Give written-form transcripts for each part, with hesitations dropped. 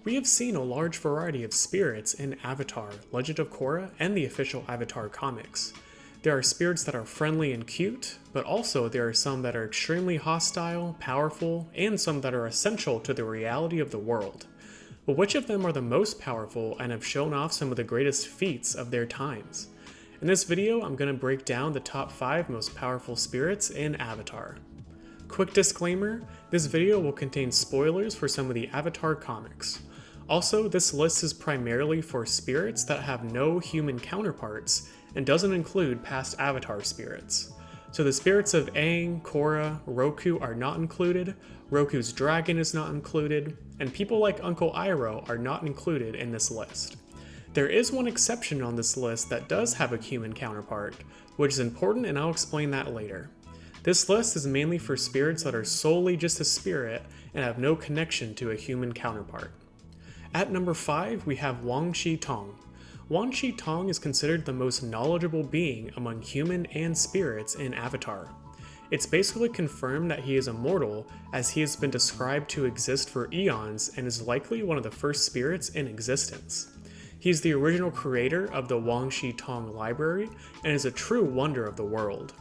We have seen a large variety of spirits in Avatar, Legend of Korra, and the official Avatar comics. There are spirits that are friendly and cute, but also there are some that are extremely hostile, powerful, and some that are essential to the reality of the world. But which of them are the most powerful and have shown off some of the greatest feats of their times? In this video, I'm going to break down the top 5 most powerful spirits in Avatar. Quick disclaimer, this video will contain spoilers for some of the Avatar comics. Also, this list is primarily for spirits that have no human counterparts and doesn't include past Avatar spirits. So the spirits of Aang, Korra, Roku are not included, Roku's dragon is not included, and people like Uncle Iroh are not included in this list. There is one exception on this list that does have a human counterpart, which is important and I'll explain that later. This list is mainly for spirits that are solely just a spirit and have no connection to a human counterpart. At number 5, we have Wan Shi Tong. Wan Shi Tong is considered the most knowledgeable being among human and spirits in Avatar. It's basically confirmed that he is immortal, as he has been described to exist for eons and is likely one of the first spirits in existence. He's the original creator of the Wan Shi Tong library and is a true wonder of the world.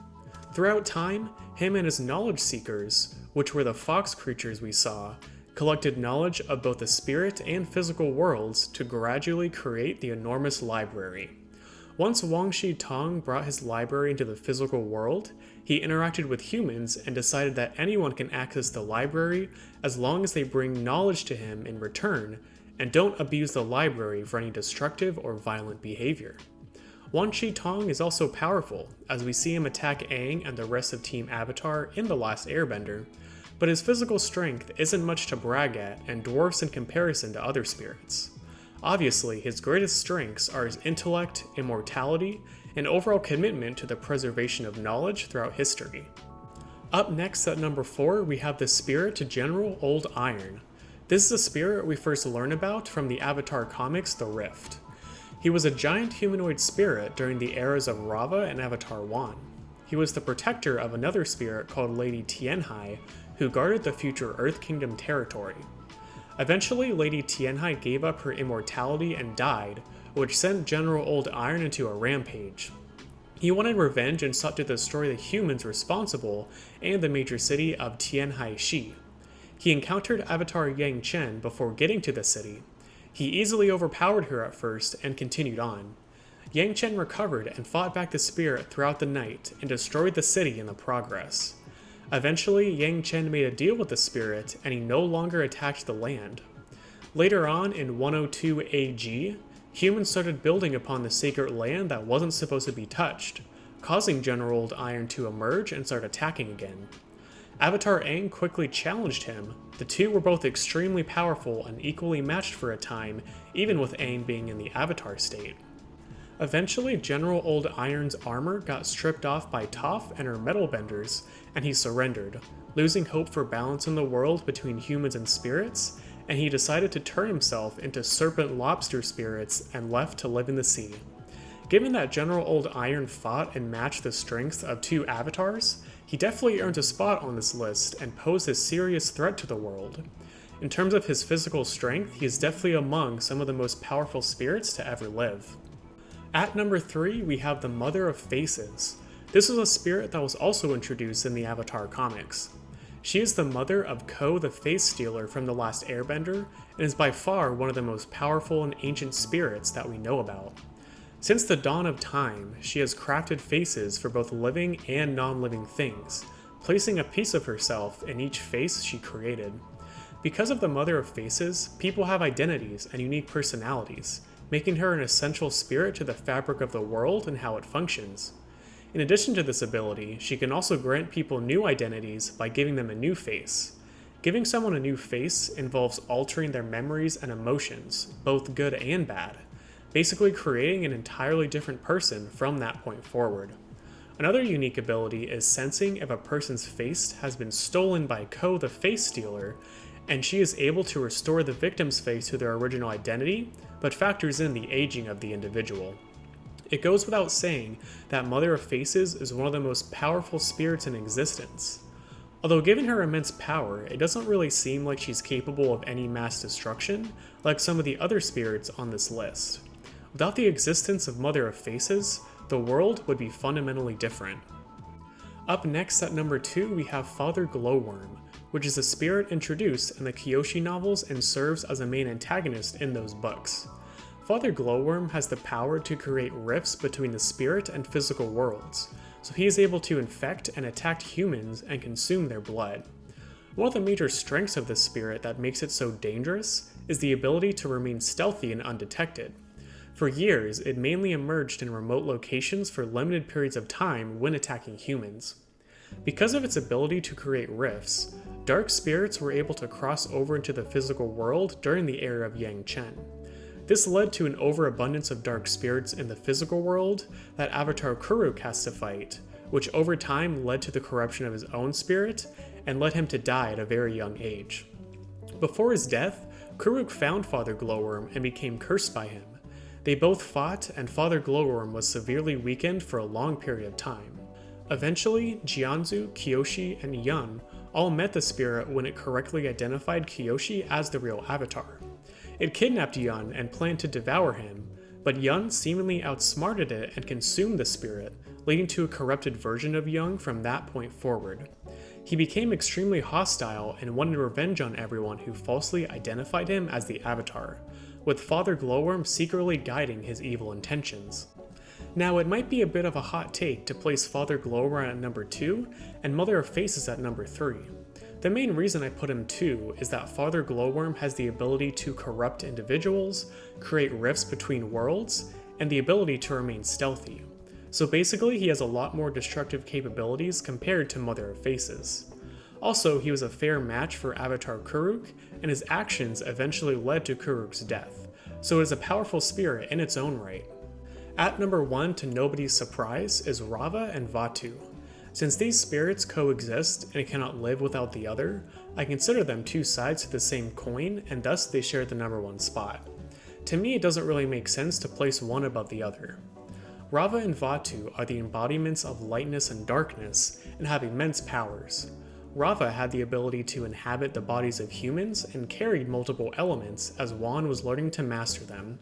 Throughout time, him and his knowledge seekers, which were the fox creatures we saw, collected knowledge of both the spirit and physical worlds to gradually create the enormous library. Once Wan Shi Tong brought his library into the physical world, he interacted with humans and decided that anyone can access the library as long as they bring knowledge to him in return and don't abuse the library for any destructive or violent behavior. Wan Shi Tong is also powerful, as we see him attack Aang and the rest of Team Avatar in The Last Airbender, but his physical strength isn't much to brag at and dwarfs in comparison to other spirits. Obviously, his greatest strengths are his intellect, immortality, and overall commitment to the preservation of knowledge throughout history. Up next at number 4, we have the spirit General Old Iron. This is a spirit we first learn about from the Avatar comics The Rift. He was a giant humanoid spirit during the eras of Raava and Avatar 1. He was the protector of another spirit called Lady Tianhai, who guarded the future Earth Kingdom territory. Eventually, Lady Tianhai gave up her immortality and died, which sent General Old Iron into a rampage. He wanted revenge and sought to destroy the humans responsible and the major city of Tianhai-Shi. He encountered Avatar Yang Chen before getting to the city. He easily overpowered her at first and continued on. Yang Chen recovered and fought back the spirit throughout the night and destroyed the city in the progress. Eventually, Yang Chen made a deal with the spirit and he no longer attacked the land. Later on in 102 AG, humans started building upon the sacred land that wasn't supposed to be touched, causing General Old Iron to emerge and start attacking again. Avatar Aang quickly challenged him. The two were both extremely powerful and equally matched for a time, even with Aang being in the Avatar state. Eventually, General Old Iron's armor got stripped off by Toph and her metal benders, and he surrendered, losing hope for balance in the world between humans and spirits, and he decided to turn himself into serpent lobster spirits and left to live in the sea. Given that General Old Iron fought and matched the strengths of 2 avatars, he definitely earned a spot on this list and posed a serious threat to the world. In terms of his physical strength, he is definitely among some of the most powerful spirits to ever live. At number 3, we have the Mother of Faces. This was a spirit that was also introduced in the Avatar comics. She is the mother of Ko the Face Stealer from The Last Airbender, and is by far one of the most powerful and ancient spirits that we know about. Since the dawn of time, she has crafted faces for both living and non-living things, placing a piece of herself in each face she created. Because of the Mother of Faces, people have identities and unique personalities, making her an essential spirit to the fabric of the world and how it functions. In addition to this ability, she can also grant people new identities by giving them a new face. Giving someone a new face involves altering their memories and emotions, both good and bad, basically creating an entirely different person from that point forward. Another unique ability is sensing if a person's face has been stolen by Ko the Face Stealer, and she is able to restore the victim's face to their original identity, but factors in the aging of the individual. It goes without saying that Mother of Faces is one of the most powerful spirits in existence. Although given her immense power, it doesn't really seem like she's capable of any mass destruction like some of the other spirits on this list. Without the existence of Mother of Faces, the world would be fundamentally different. Up next at number 2 we have Father Glowworm, which is a spirit introduced in the Kyoshi novels and serves as a main antagonist in those books. Father Glowworm has the power to create rifts between the spirit and physical worlds, so he is able to infect and attack humans and consume their blood. One of the major strengths of this spirit that makes it so dangerous is the ability to remain stealthy and undetected. For years, it mainly emerged in remote locations for limited periods of time when attacking humans. Because of its ability to create rifts, dark spirits were able to cross over into the physical world during the era of Yang Chen. This led to an overabundance of dark spirits in the physical world that Avatar Kuruk has to fight, which over time led to the corruption of his own spirit and led him to die at a very young age. Before his death, Kuruk found Father Glowworm and became cursed by him. They both fought, and Father Glowworm was severely weakened for a long period of time. Eventually, Jianzu, Kyoshi, and Yun all met the spirit when it correctly identified Kyoshi as the real Avatar. It kidnapped Yun and planned to devour him, but Yun seemingly outsmarted it and consumed the spirit, leading to a corrupted version of Yun from that point forward. He became extremely hostile and wanted revenge on everyone who falsely identified him as the Avatar, with Father Glowworm secretly guiding his evil intentions. Now, it might be a bit of a hot take to place Father Glowworm at number 2 and Mother of Faces at number 3. The main reason I put him 2 is that Father Glowworm has the ability to corrupt individuals, create rifts between worlds, and the ability to remain stealthy. So basically, he has a lot more destructive capabilities compared to Mother of Faces. Also, he was a fair match for Avatar Kuruk, and his actions eventually led to Kuruk's death, so it is a powerful spirit in its own right. At number 1, to nobody's surprise, is Raava and Vaatu. Since these spirits coexist and cannot live without the other, I consider them two sides to the same coin, and thus they share the number 1 spot. To me, it doesn't really make sense to place one above the other. Raava and Vaatu are the embodiments of lightness and darkness, and have immense powers. Raava had the ability to inhabit the bodies of humans and carried multiple elements as Wan was learning to master them.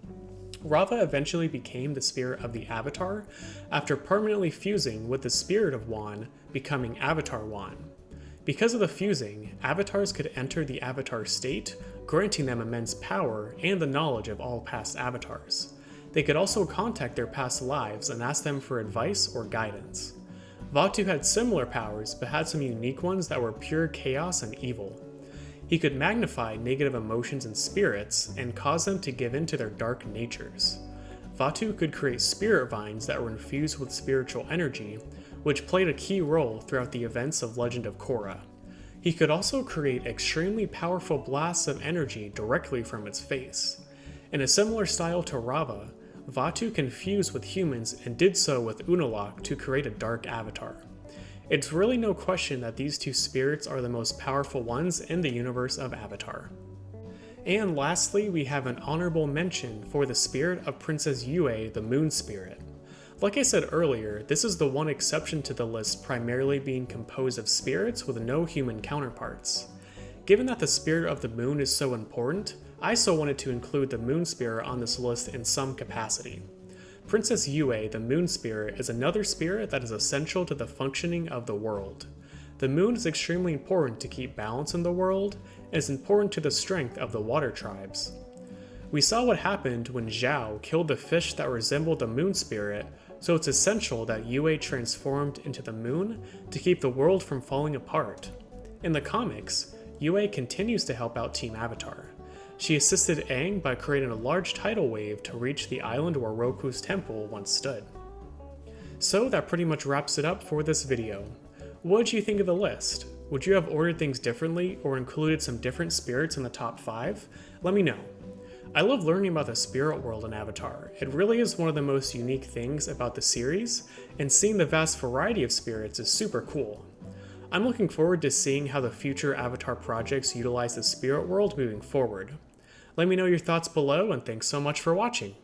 Raava eventually became the spirit of the Avatar after permanently fusing with the spirit of Wan, becoming Avatar Wan. Because of the fusing, avatars could enter the Avatar state, granting them immense power and the knowledge of all past avatars. They could also contact their past lives and ask them for advice or guidance. Vaatu had similar powers, but had some unique ones that were pure chaos and evil. He could magnify negative emotions and spirits and cause them to give in to their dark natures. Vaatu could create spirit vines that were infused with spiritual energy, which played a key role throughout the events of Legend of Korra. He could also create extremely powerful blasts of energy directly from its face. In a similar style to Raava, Vaatu can fuse with humans and did so with Unalaq to create a dark avatar. It's really no question that these two spirits are the most powerful ones in the universe of Avatar. And lastly, we have an honorable mention for the spirit of Princess Yue, the Moon Spirit. Like I said earlier, this is the one exception to the list primarily being composed of spirits with no human counterparts. Given that the spirit of the moon is so important, I so wanted to include the Moon Spirit on this list in some capacity. Princess Yue, the Moon Spirit, is another spirit that is essential to the functioning of the world. The moon is extremely important to keep balance in the world, and is important to the strength of the water tribes. We saw what happened when Zhao killed the fish that resembled the Moon Spirit, so it's essential that Yue transformed into the moon to keep the world from falling apart. In the comics, Yue continues to help out Team Avatar. She assisted Aang by creating a large tidal wave to reach the island where Roku's temple once stood. So that pretty much wraps it up for this video. What did you think of the list? Would you have ordered things differently or included some different spirits in the top 5? Let me know. I love learning about the spirit world in Avatar. It really is one of the most unique things about the series, and seeing the vast variety of spirits is super cool. I'm looking forward to seeing how the future Avatar projects utilize the spirit world moving forward. Let me know your thoughts below, and thanks so much for watching.